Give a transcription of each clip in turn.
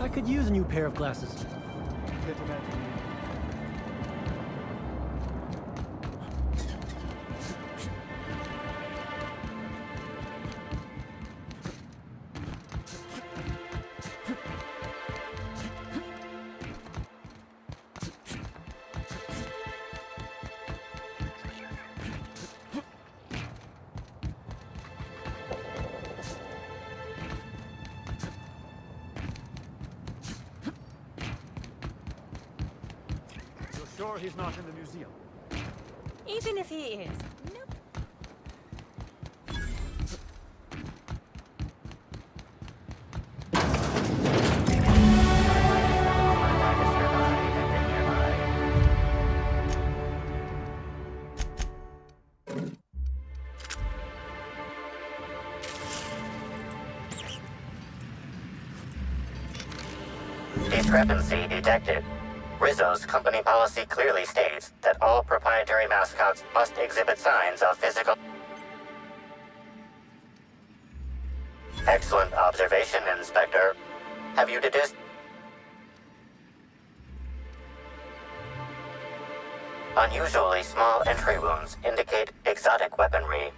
I could use a new pair of glasses. Sure he's not in the museum. Even if he is. Nope. Discrepancy detected. Rizzo's company policy clearly states that all proprietary mascots must exhibit signs of physical... Excellent observation, Inspector. Have you deduced... Unusually small entry wounds indicate exotic weaponry.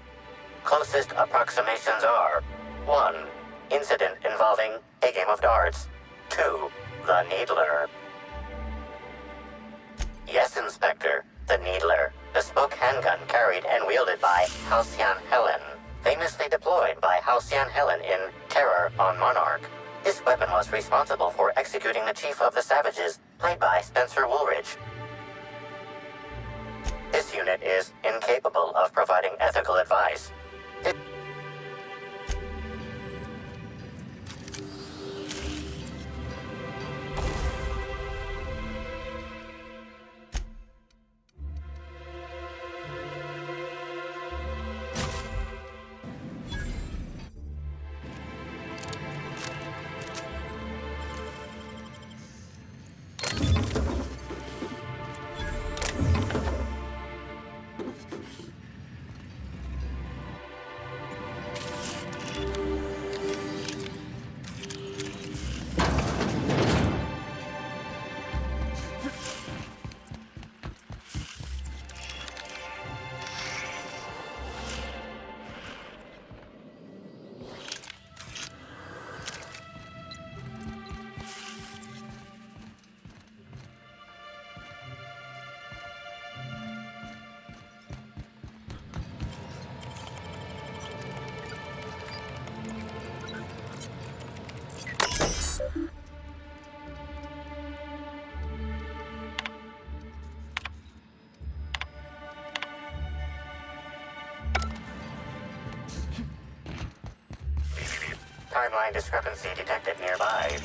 Closest approximations are 1. Incident involving a game of darts. 2. The Needler. Yes, Inspector. The Needler. Bespoke handgun carried and wielded by Halcyon Helen. Famously deployed by Halcyon Helen in Terror on Monarch. This weapon was responsible for executing the Chief of the Savages, played by Spencer Woolridge. This unit is incapable of providing ethical advice. Timeline discrepancy detected nearby.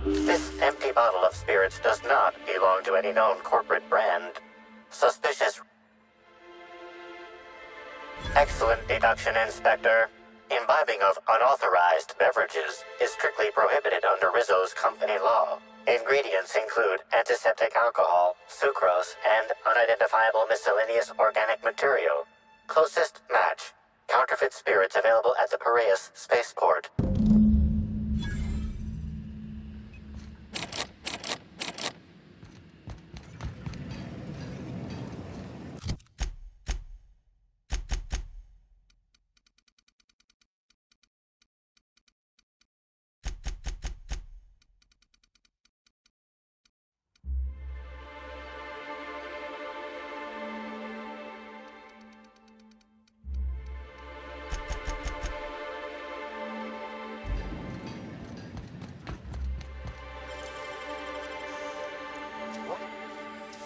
This empty bottle of spirits does not belong to any known corporate brand. Suspicious. Excellent deduction, Inspector. Imbibing of unauthorized beverages is strictly prohibited under Rizzo's company law. Ingredients include antiseptic alcohol, sucrose, and unidentifiable miscellaneous organic material. Closest match. Counterfeit spirits available at the Piraeus spaceport.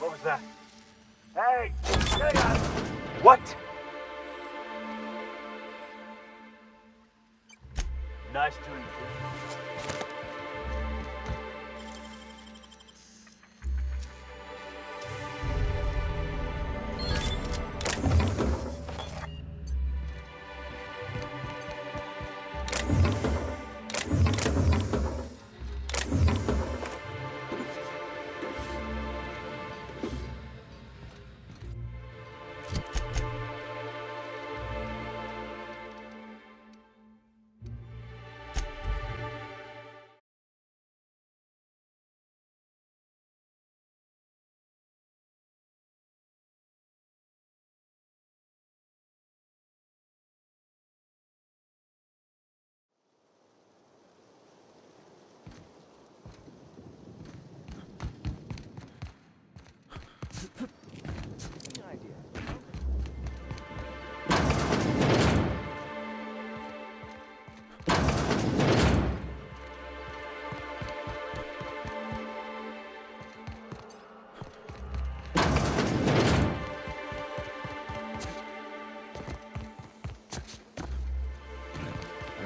What was that? Hey! Get out! What? Nice to meet you.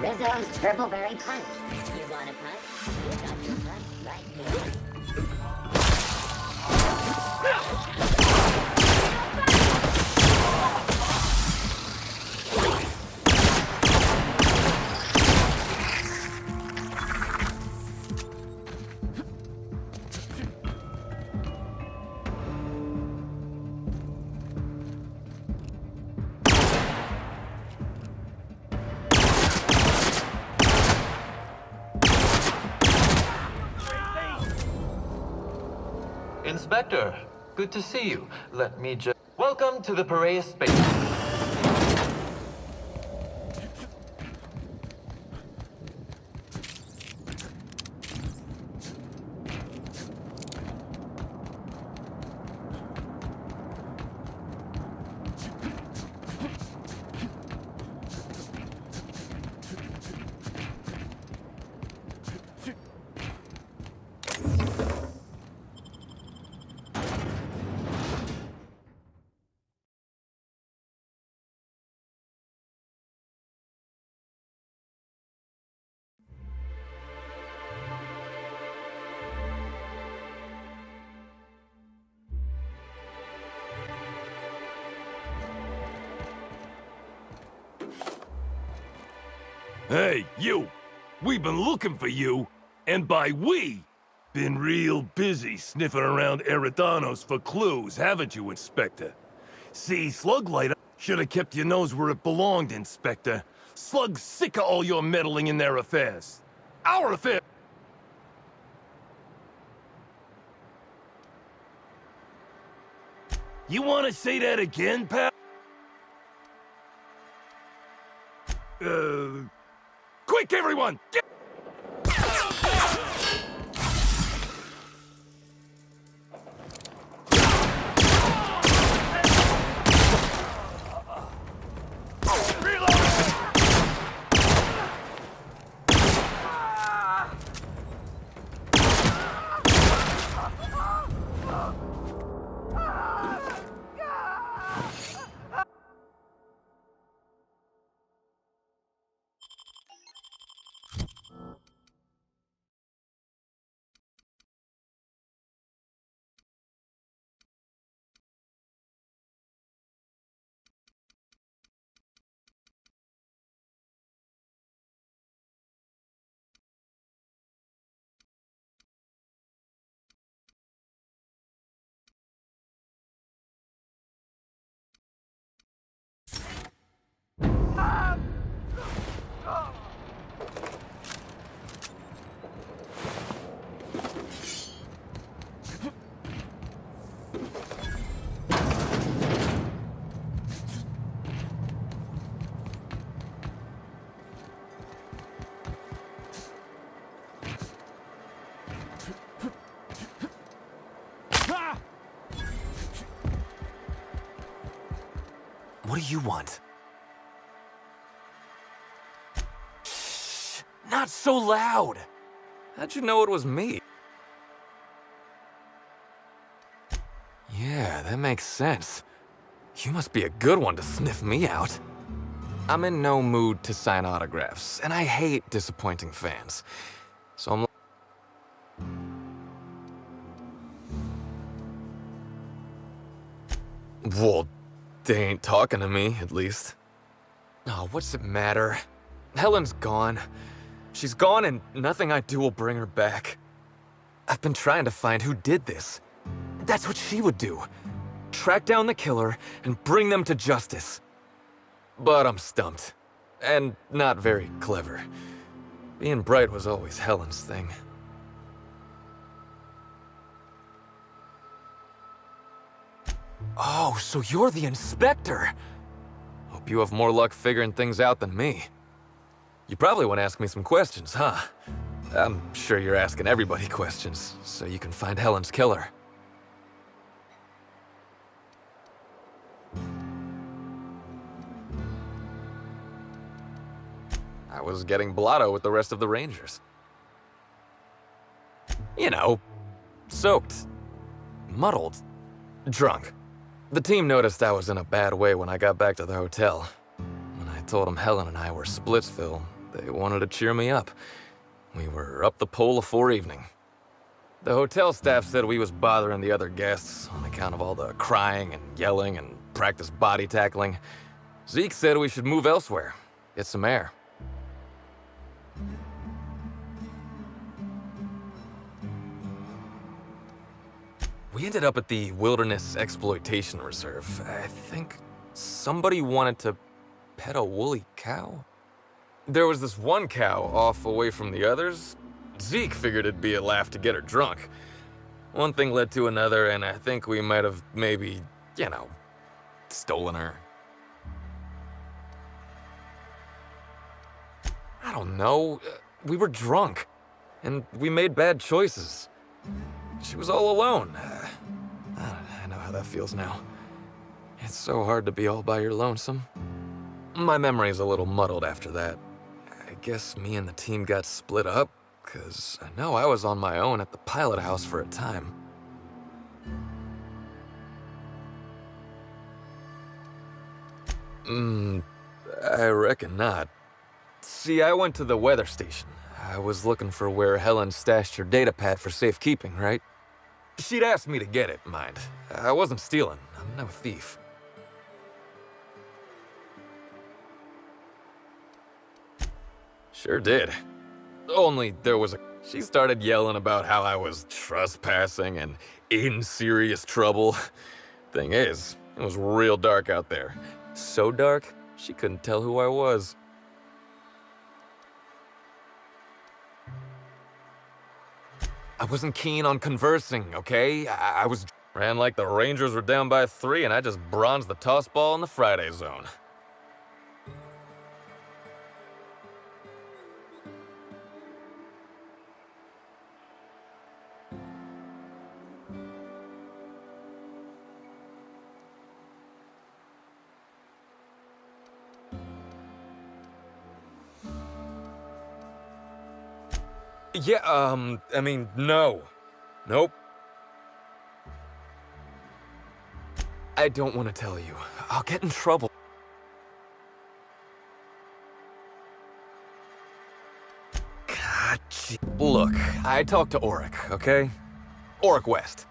Rizzo's Triple-Berry Punch. You want a punch? You got your punch right here. Inspector, good to see you. Let me just... Welcome to the Piraeus space. Hey, you! We've been looking for you, and by we, been real busy sniffing around Eridanos for clues, haven't you, Inspector? See, Sluglight should have kept your nose where it belonged, Inspector. Slug's sick of all your meddling in their affairs. Our affair! You want to say that again, pal? Quick, everyone! Get What do you want? Shh, not so loud. How'd you know it was me? Yeah, that makes sense. You must be a good one to sniff me out. I'm in no mood to sign autographs, and I hate disappointing fans. So I'm... Well, they ain't talking to me, at least. Oh, what's it matter? Helen's gone. She's gone, and nothing I do will bring her back. I've been trying to find who did this. That's what she would do. Track down the killer and bring them to justice. But I'm stumped. And not very clever. Being bright was always Helen's thing. Oh, so you're the inspector! Hope you have more luck figuring things out than me. You probably want to ask me some questions, huh? I'm sure you're asking everybody questions, so you can find Helen's killer. I was getting blotto with the rest of the Rangers. You know, soaked, muddled, drunk. The team noticed I was in a bad way when I got back to the hotel. When I told them Helen and I were Splitsville, they wanted to cheer me up. We were up the pole afore evening. The hotel staff said we was bothering the other guests on account of all the crying and yelling and practice body tackling. Zeke said we should move elsewhere, get some air. We ended up at the Wilderness Exploitation Reserve. I think somebody wanted to pet a woolly cow? There was this one cow off away from the others. Zeke figured it'd be a laugh to get her drunk. One thing led to another, and I think we might have maybe, you know, stolen her. I don't know. We were drunk, and we made bad choices. She was all alone. I know how that feels now. It's so hard to be all by your lonesome. My memory's a little muddled after that. I guess me and the team got split up, because I know I was on my own at the pilot house for a time. I reckon not. See, I went to the weather station. I was looking for where Helen stashed her data pad for safekeeping, right? She'd asked me to get it, mind. I wasn't stealing. I'm no thief. Sure did. Only there was a... She started yelling about how I was trespassing and in serious trouble. Thing is, it was real dark out there. So dark, she couldn't tell who I was. I wasn't keen on conversing, okay? I was... Ran like the Rangers were down by 3, and I just bronzed the toss ball in the Friday zone. Yeah, I mean, no. Nope. I don't want to tell you. I'll get in trouble. God, gee. Look, I talked to Auric, okay? Auric West.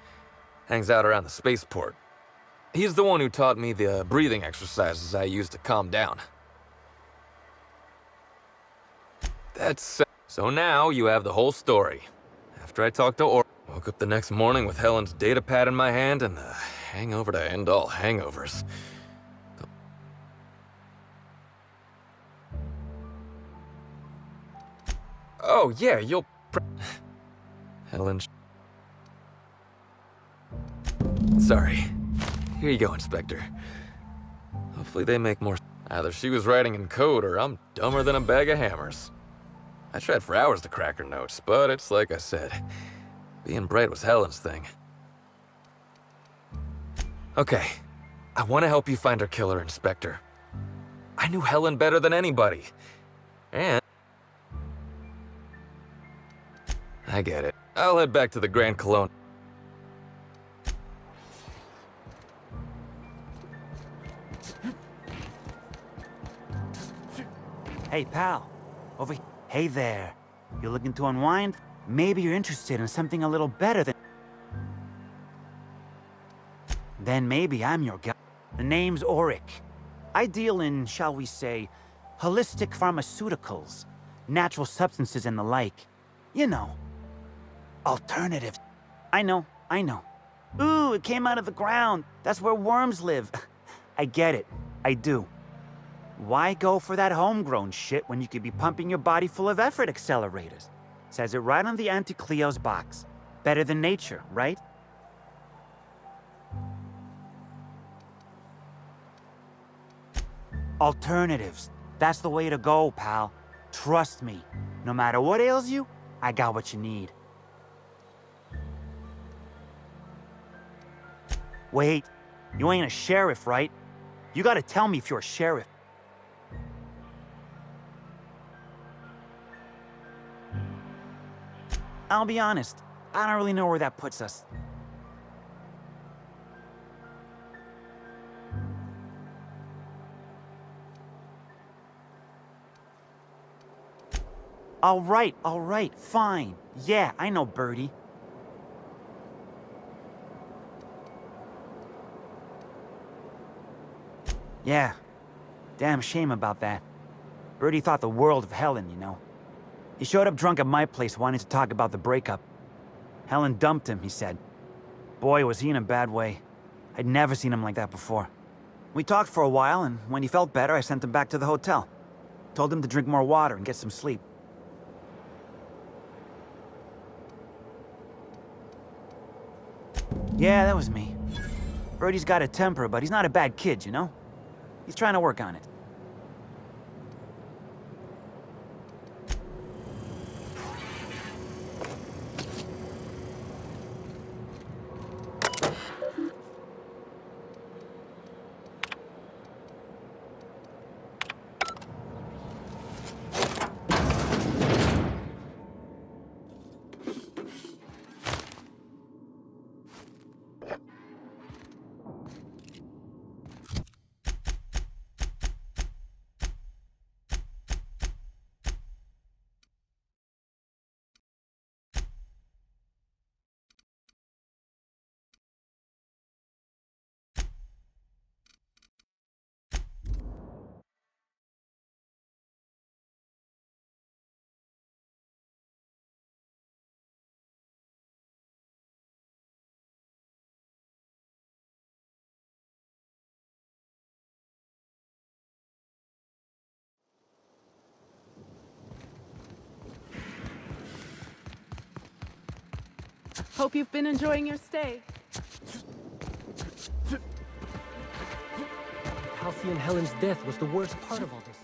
Hangs out around the spaceport. He's the one who taught me the breathing exercises I use to calm down. That's... So now you have the whole story. After I talked to Auric, woke up the next morning with Helen's data pad in my hand and the hangover to end all hangovers. Oh yeah, you'll... Helen... Sorry. Here you go, Inspector. Hopefully they make more... Either she was writing in code or I'm dumber than a bag of hammers. I tried for hours to crack her notes, but it's like I said. Being bright was Helen's thing. Okay, I want to help you find her killer, Inspector. I knew Helen better than anybody. And... I get it. I'll head back to the Grand Cologne. Hey, pal. Over here. Hey there. You looking to unwind? Maybe you're interested in something a little better than... Then maybe I'm your guy. The name's Auric. I deal in, shall we say, holistic pharmaceuticals, natural substances and the like. You know, alternatives. I know. Ooh, it came out of the ground. That's where worms live. I get it. I do. Why go for that homegrown shit when you could be pumping your body full of effort accelerators? Says it right on the Anti-Cleo's box. Better than nature, right? Alternatives. That's the way to go, pal. Trust me. No matter what ails you, I got what you need. Wait, you ain't a sheriff, right? You gotta tell me if you're a sheriff. I'll be honest, I don't really know where that puts us. All right, fine. Yeah, I know Birdie. Yeah, damn shame about that. Birdie thought the world of Helen, you know. He showed up drunk at my place wanting to talk about the breakup. Helen dumped him, he said. Boy, was he in a bad way. I'd never seen him like that before. We talked for a while, and when he felt better, I sent him back to the hotel. Told him to drink more water and get some sleep. Yeah, that was me. Birdie's got a temper, but he's not a bad kid, you know? He's trying to work on it. Hope you've been enjoying your stay. Halcyon Helen's death was the worst part of all this.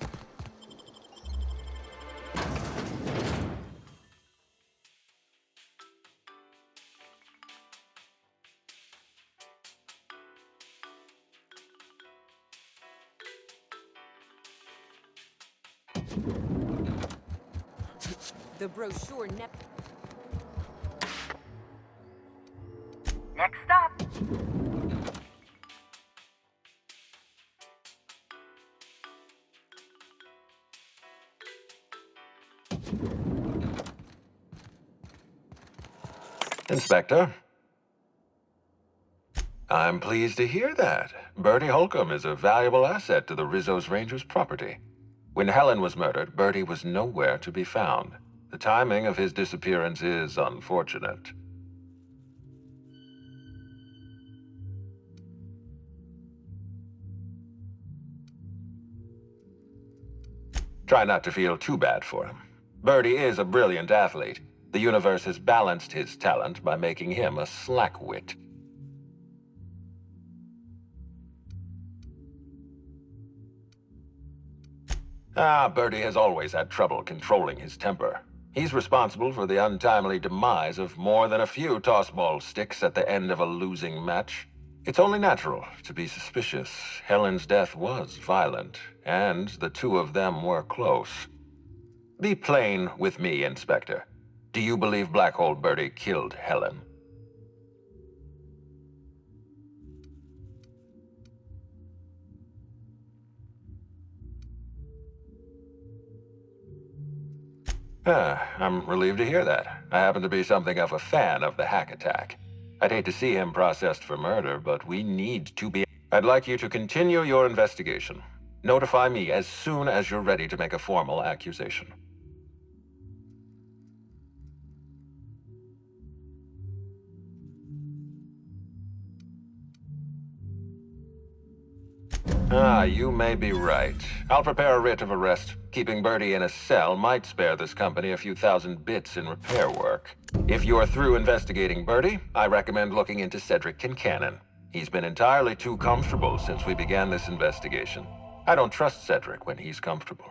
The brochure Next stop. Inspector? I'm pleased to hear that. Bertie Holcomb is a valuable asset to the Rizzo's Rangers property. When Helen was murdered, Bertie was nowhere to be found. The timing of his disappearance is unfortunate. Try not to feel too bad for him. Bertie is a brilliant athlete. The universe has balanced his talent by making him a slackwit. Bertie has always had trouble controlling his temper. He's responsible for the untimely demise of more than a few tossball sticks at the end of a losing match. It's only natural to be suspicious. Helen's death was violent, and the two of them were close. Be plain with me, Inspector. Do you believe Black Hole Birdie killed Helen? I'm relieved to hear that. I happen to be something of a fan of the hack attack. I'd hate to see him processed for murder, but we need to be... I'd like you to continue your investigation. Notify me as soon as you're ready to make a formal accusation. You may be right. I'll prepare a writ of arrest. Keeping Birdie in a cell might spare this company a few thousand bits in repair work. If you're through investigating Birdie, I recommend looking into Cedric Kincannon. He's been entirely too comfortable since we began this investigation. I don't trust Cedric when he's comfortable.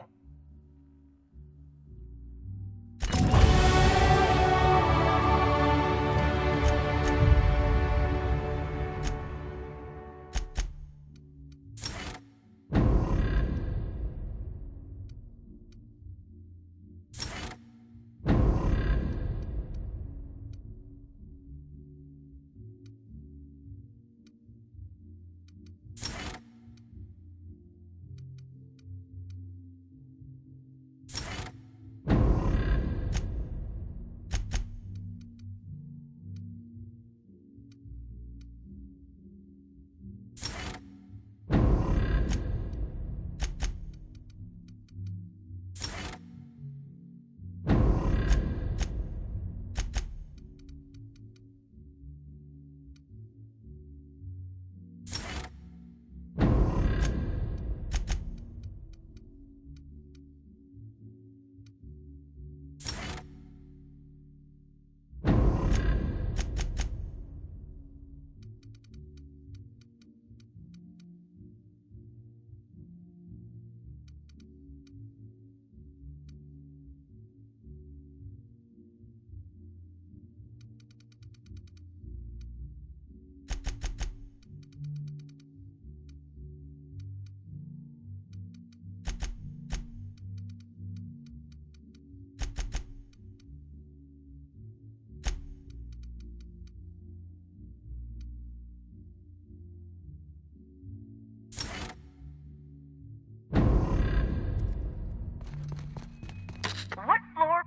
What floor?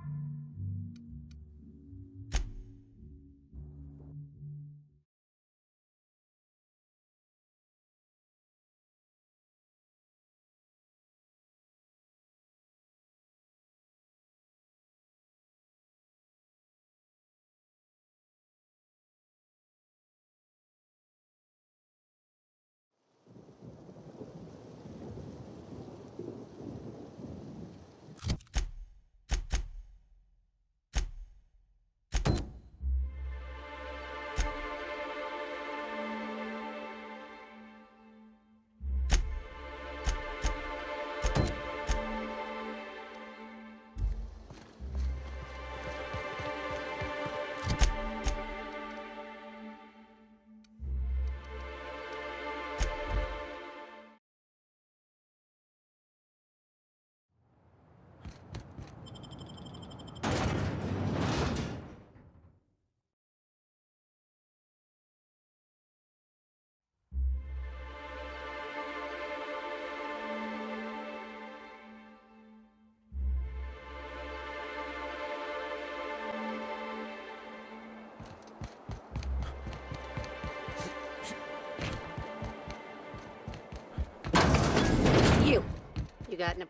You got no...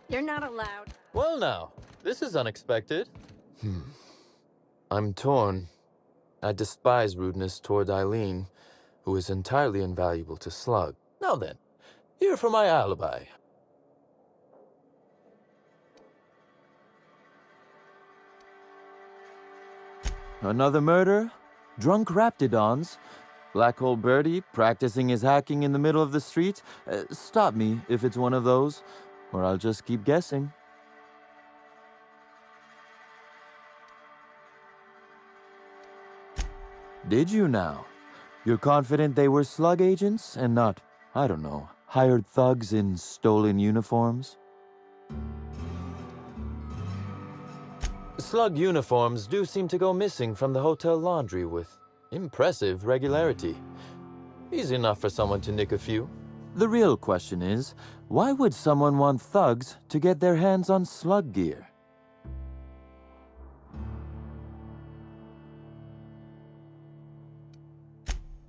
You're not allowed. Well now, this is unexpected. I'm torn. I despise rudeness toward Eileen, who is entirely invaluable to Slug. Now then, here for my alibi. Another murder? Drunk Raptidons? Black Hole Birdie practicing his hacking in the middle of the street? Stop me if it's one of those, or I'll just keep guessing. Did you now? You're confident they were slug agents and not, I don't know, hired thugs in stolen uniforms? Slug uniforms do seem to go missing from the hotel laundry with impressive regularity. Easy enough for someone to nick a few. The real question is, why would someone want thugs to get their hands on slug gear?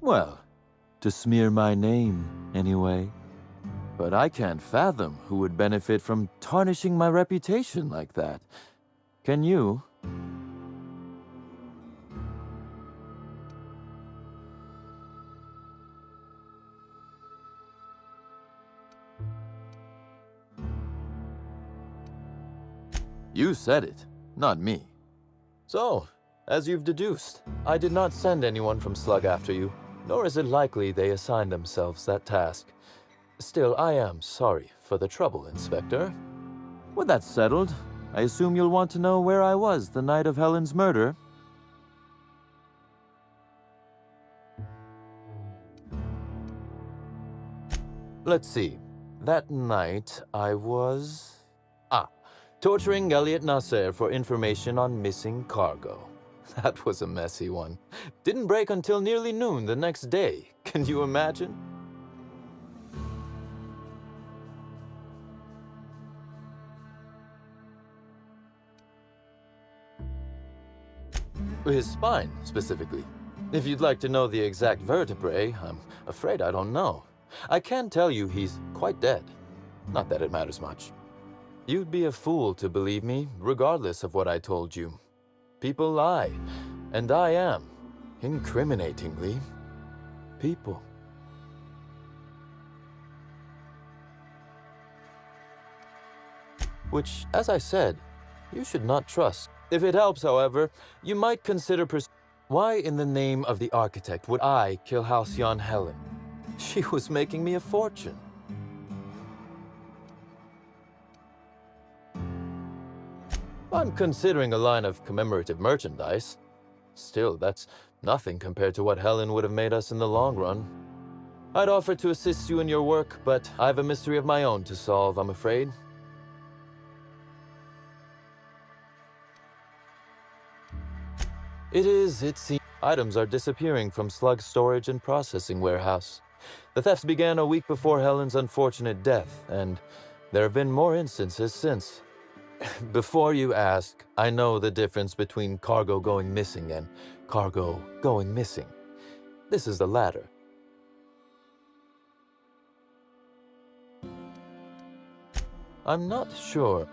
Well, to smear my name, anyway. But I can't fathom who would benefit from tarnishing my reputation like that. Can you? You said it, not me. So, as you've deduced, I did not send anyone from Slug after you, nor is it likely they assigned themselves that task. Still, I am sorry for the trouble, Inspector. With that settled, I assume you'll want to know where I was the night of Helen's murder. Let's see. That night, I was... torturing Elliot Nasser for information on missing cargo. That was a messy one. Didn't break until nearly noon the next day. Can you imagine? His spine, specifically. If you'd like to know the exact vertebrae, I'm afraid I don't know. I can tell you he's quite dead. Not that it matters much. You'd be a fool to believe me, regardless of what I told you. People lie, and I am, incriminatingly, people. Which, as I said, you should not trust. If it helps, however, you might consider why in the name of the architect would I kill Halcyon Helen? She was making me a fortune. I'm considering a line of commemorative merchandise. Still, that's nothing compared to what Helen would have made us in the long run. I'd offer to assist you in your work, but I have a mystery of my own to solve, I'm afraid. It seems items are disappearing from Slug's storage and processing warehouse. The thefts began a week before Helen's unfortunate death, and there have been more instances since. Before you ask, I know the difference between cargo going missing and cargo going missing. This is the latter. I'm not sure.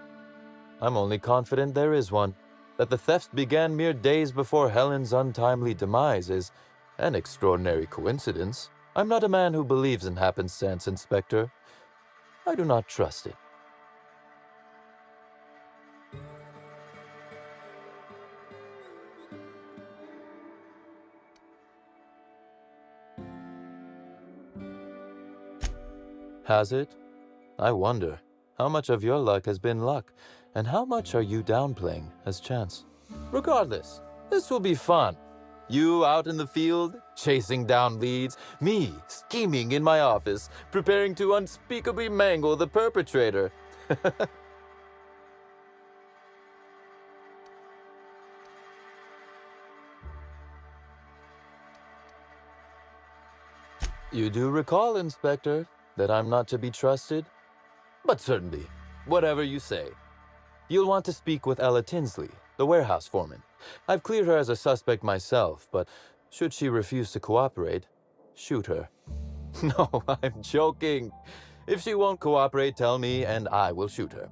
I'm only confident there is one. That the thefts began mere days before Helen's untimely demise is an extraordinary coincidence. I'm not a man who believes in happenstance, Inspector. I do not trust it. Has it? I wonder. How much of your luck has been luck, and how much are you downplaying as chance? Regardless, this will be fun. You out in the field, chasing down leads, me scheming in my office, preparing to unspeakably mangle the perpetrator. You do recall, Inspector, that I'm not to be trusted? But certainly, whatever you say. You'll want to speak with Ella Tinsley, the warehouse foreman. I've cleared her as a suspect myself, but should she refuse to cooperate, shoot her. No, I'm joking. If she won't cooperate, tell me and I will shoot her.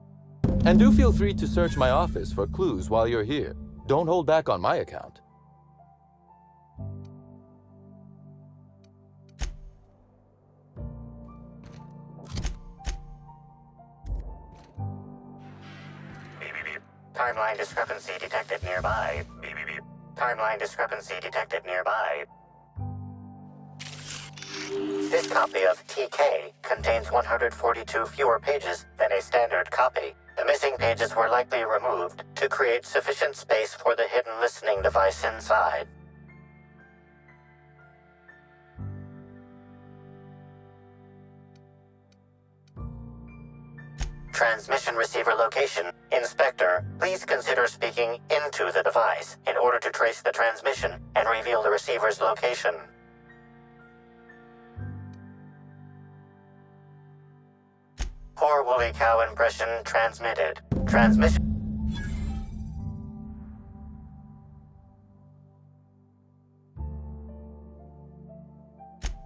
And do feel free to search my office for clues while you're here. Don't hold back on my account. Timeline discrepancy detected nearby. Timeline discrepancy detected nearby. This copy of TK contains 142 fewer pages than a standard copy. The missing pages were likely removed to create sufficient space for the hidden listening device inside. Transmission receiver location. Inspector, please consider speaking into the device in order to trace the transmission and reveal the receiver's location. Poor woolly cow impression transmitted. Transmission.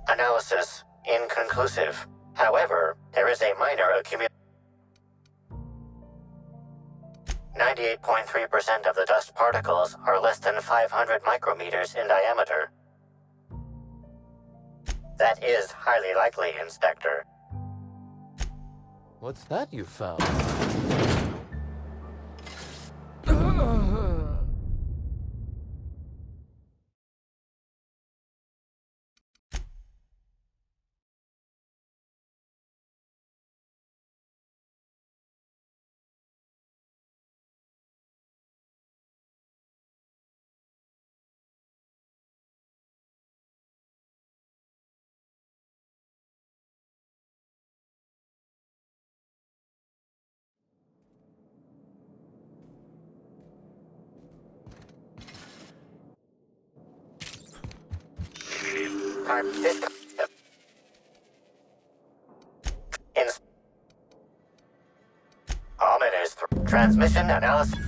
Analysis inconclusive. However, there is a minor accumulation. 98.3% of the dust particles are less than 500 micrometers in diameter. That is highly likely, Inspector. What's that you found? Ominous transmission analysis.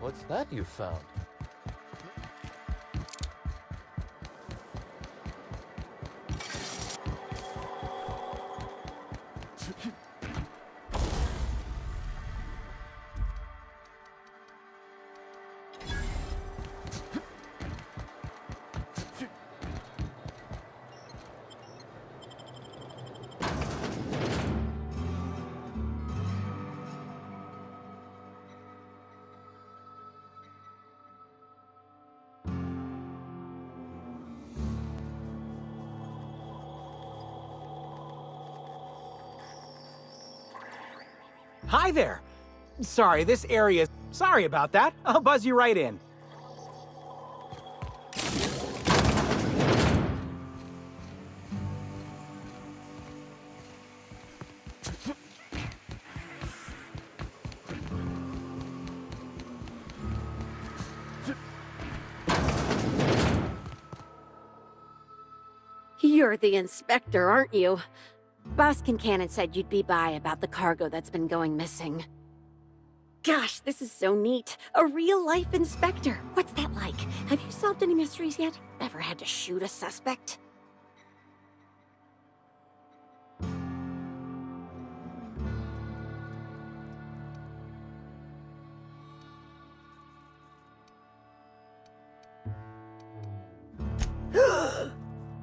What's that you found? Hi there! Sorry, this area... Sorry about that. I'll buzz you right in. You're the inspector, aren't you? Boss Kincannon said you'd be by about the cargo that's been going missing. Gosh, this is so neat. A real-life inspector. What's that like? Have you solved any mysteries yet? Ever had to shoot a suspect?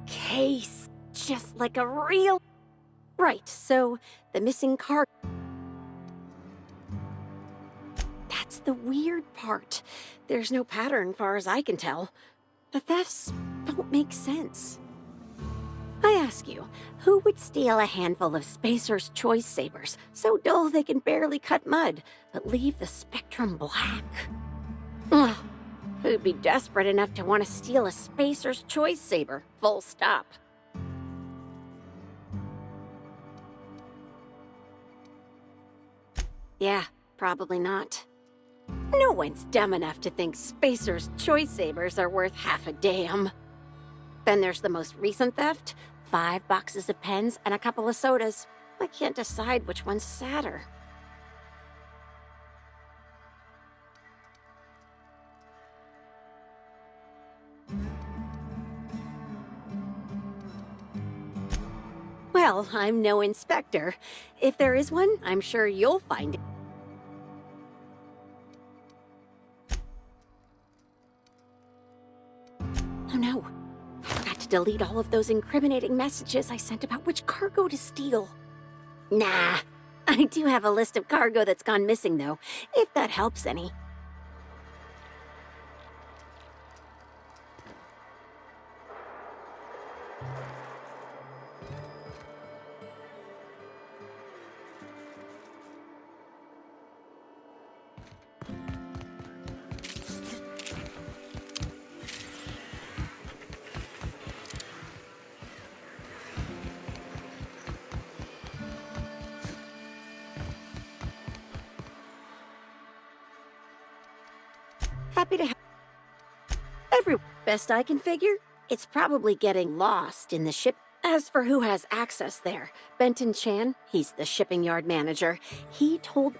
Case. Just like a real... Right, so the missing car... That's the weird part. There's no pattern, far as I can tell. The thefts don't make sense. I ask you, who would steal a handful of Spacer's Choice Sabers, so dull they can barely cut mud, but leave the spectrum black? Ugh. Who'd be desperate enough to want to steal a Spacer's Choice Saber, full stop? Yeah, probably not. No one's dumb enough to think Spacer's Choice Sabers are worth half a damn. Then there's the most recent theft, 5 boxes of pens and a couple of sodas. I can't decide which one's sadder. Well, I'm no inspector. If there is one, I'm sure you'll find it. Oh no, I forgot to delete all of those incriminating messages I sent about which cargo to steal. Nah, I do have a list of cargo that's gone missing though, if that helps any. happy to best I can figure, it's probably getting lost in the ship. As for who has access there, Benton Chan, he's the shipping yard manager. He told...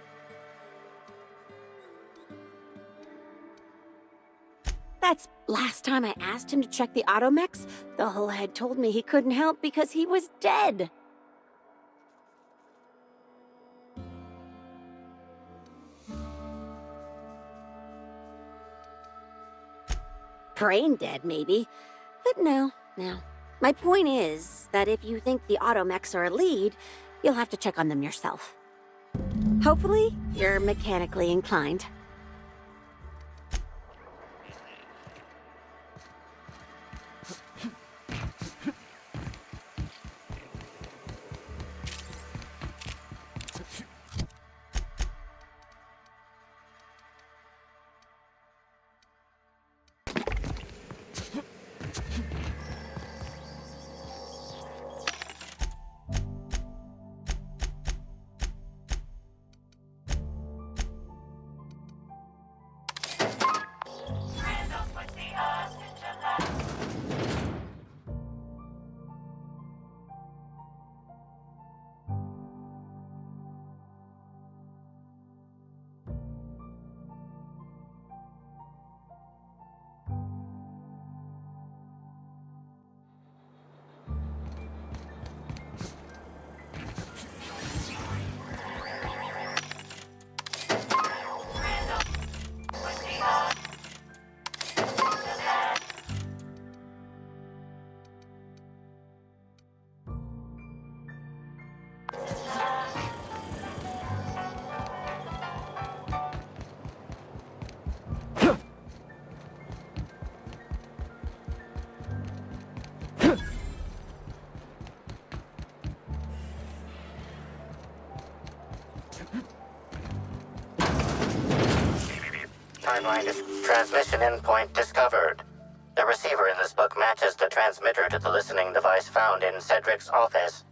That's last time I asked him to check the automechs, the whole head told me he couldn't help because he was dead. Brain dead, maybe. But no. My point is that if you think the automechs are a lead, you'll have to check on them yourself. Hopefully, you're mechanically inclined. Transmission endpoint discovered. The receiver in this book matches the transmitter to the listening device found in Cedric's office.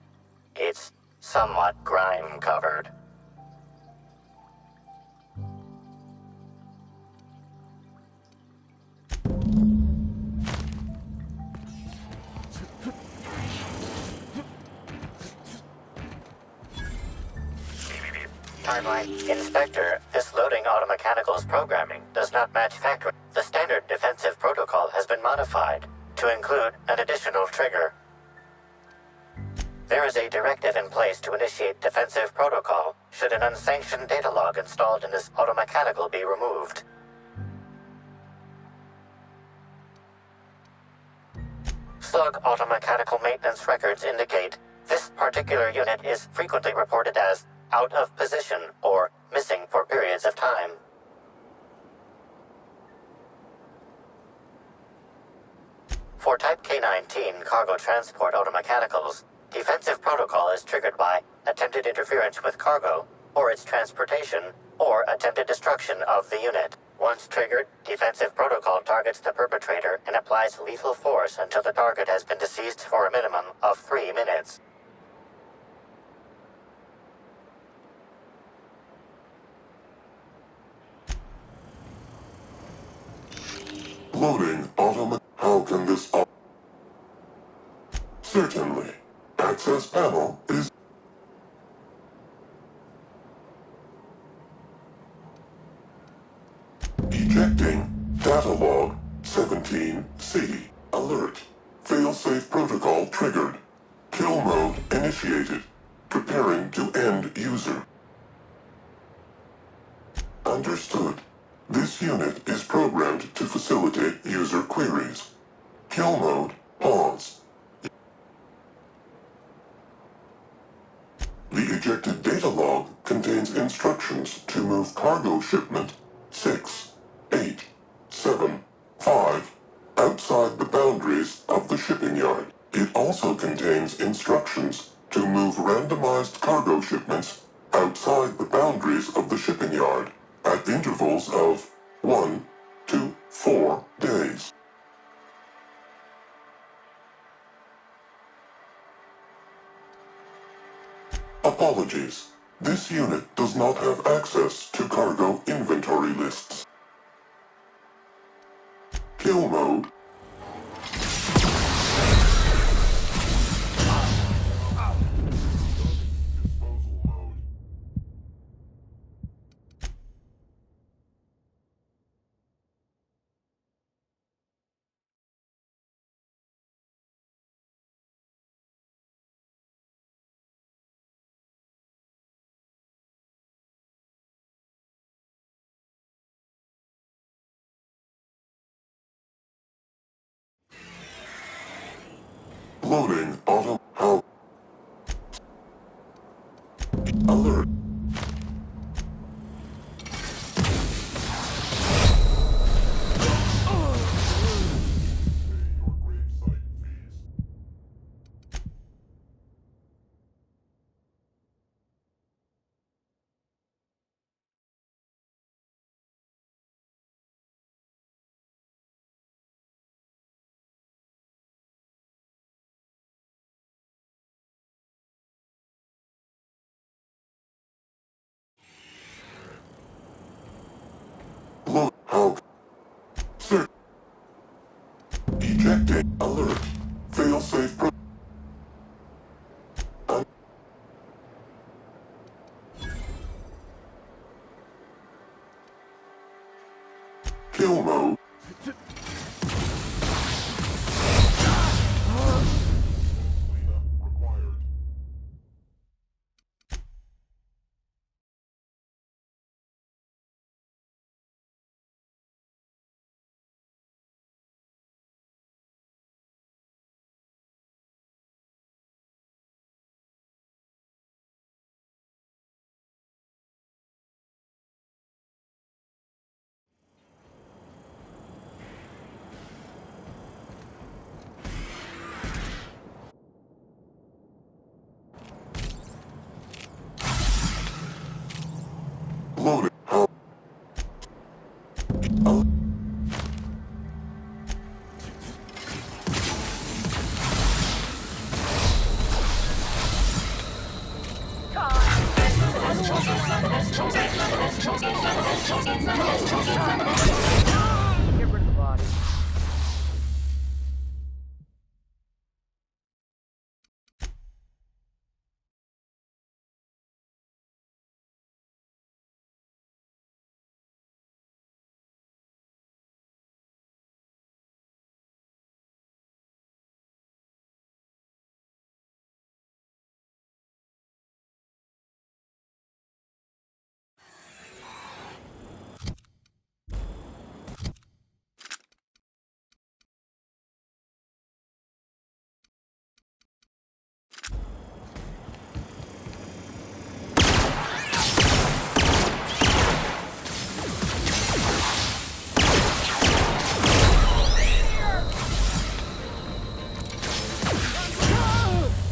It's somewhat grime-covered. Timeline. Inspector, this loading automechanical's programming does not match factory. The standard defensive protocol has been modified to include an additional trigger. There is a directive in place to initiate defensive protocol should an unsanctioned data log installed in this automechanical be removed. Slug automechanical maintenance records indicate this particular unit is frequently reported as out of position or missing for periods of time. For Type K-19 cargo transport automechanicals, defensive protocol is triggered by attempted interference with cargo, or its transportation, or attempted destruction of the unit. Once triggered, defensive protocol targets the perpetrator and applies lethal force until the target has been deceased for a minimum of 3 minutes. Loading automa... How can this... Certainly. Access panel is... Ejecting data log 17C. Alert. Failsafe protocol triggered. Kill mode initiated. Preparing to end user. Understood. This unit is programmed to facilitate user queries. Kill mode, pause. The ejected data log contains instructions to move cargo shipment 6, 8, 7, 5 outside the boundaries of the shipping yard. It also contains instructions to move randomized cargo shipments outside the boundaries of the shipping yard at intervals of 1 to 4 days. Apologies. This unit does not have access to cargo inventory lists. Kill mode. Loading auto how alert. Load how sir. Ejecting alert. Fail safe pro kill mode. Loading how alert. Get rid of the body.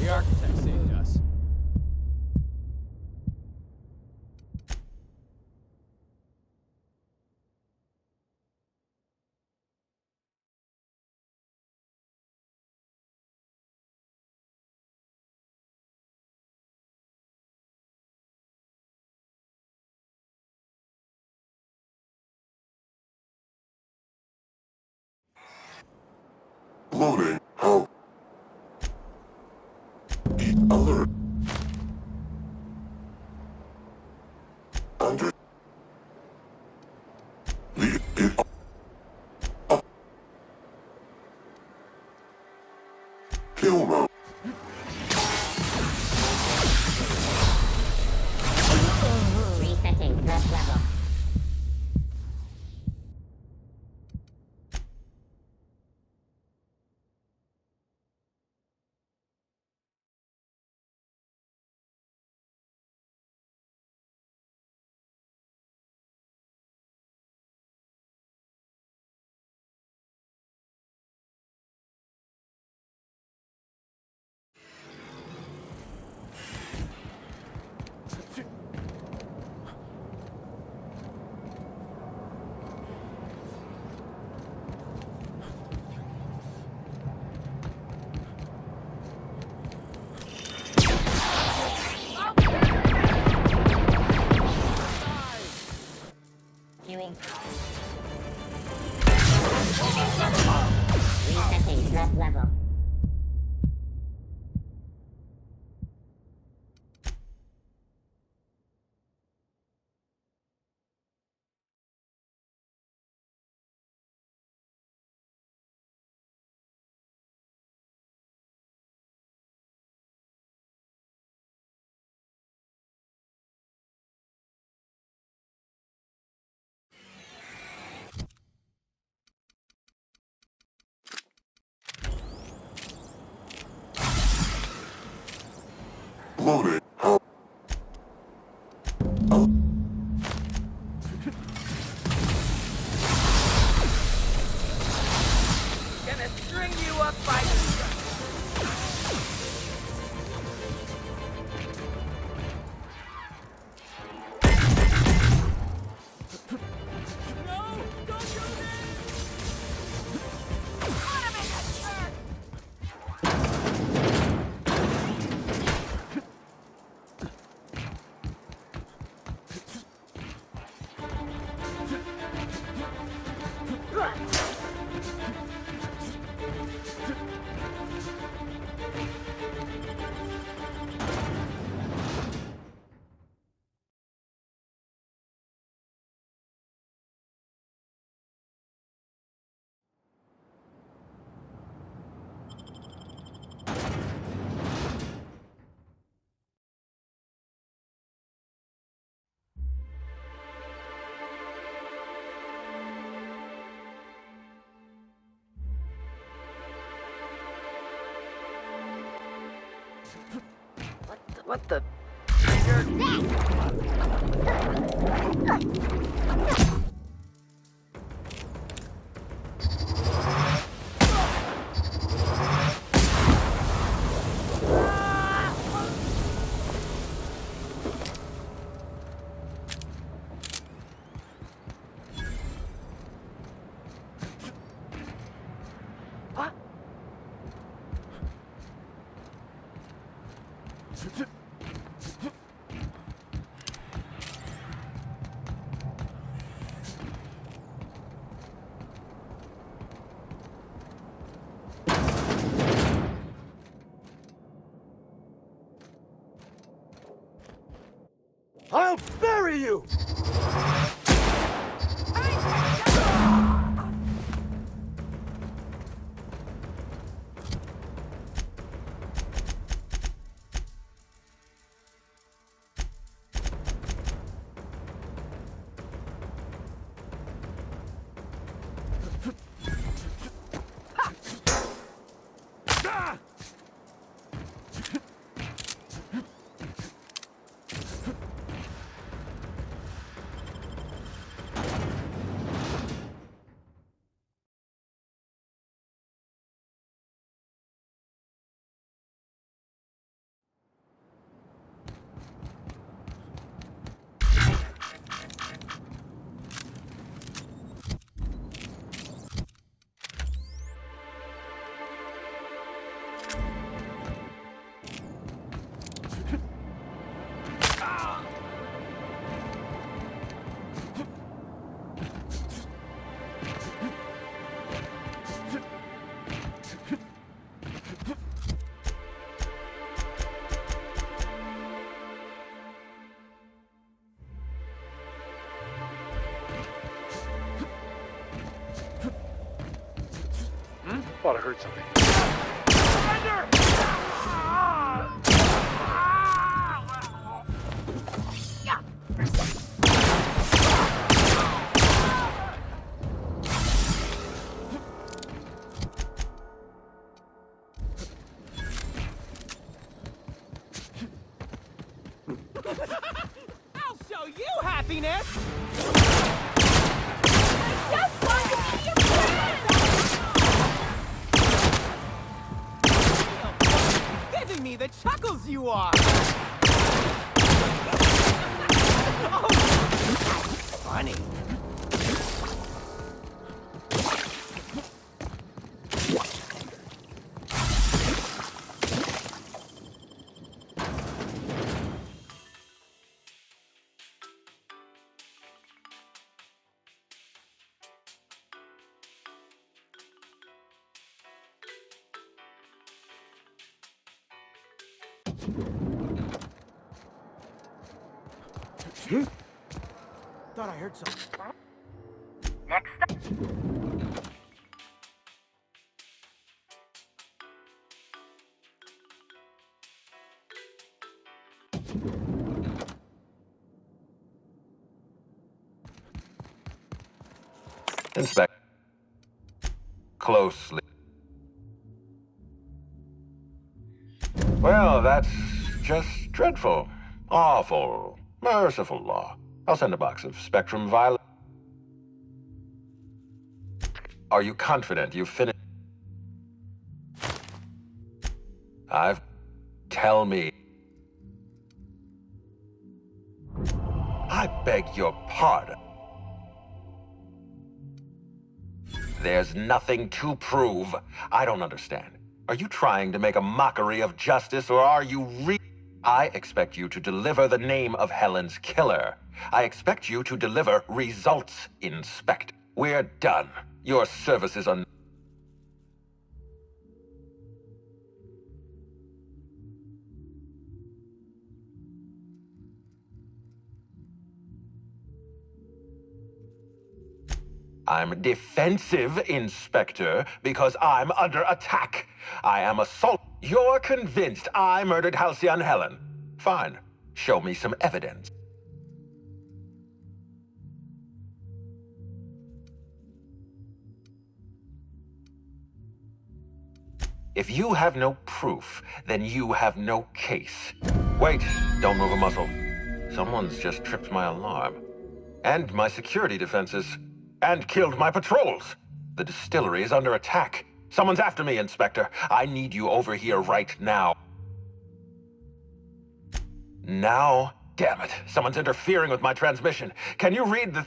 The architect saved us. Loading how alert. Under lead it up. Kill mode. Resetting threat level. Loading. Gonna string you up by the... What the? I'll bury you! Thought I heard something. I'll show you happiness! Giving me the chuckles you are! Oh, that's funny. Thought I heard something. Next up. Inspect closely. Well, that's just Dreadful, awful, merciful law. I'll send a box of Spectrum Violet. Are you confident you've finished? Tell me. I beg your pardon. There's nothing to prove. I don't understand. Are you trying to make a mockery of justice, or are you I expect you to deliver the name of Helen's killer. I expect you to deliver results, Inspector. We're done. Your services are... I'm defensive, Inspector, because I'm under attack. I am assault. You're convinced I murdered Halcyon Helen. Fine. Show me some evidence. If you have no proof, then you have no case. Wait, don't move a muscle. Someone's just tripped my alarm. And my security defenses. And killed my patrols. The distillery is under attack. Someone's after me, Inspector. I need you over here right now. Now? Damn it. Someone's interfering with my transmission. Can you read the...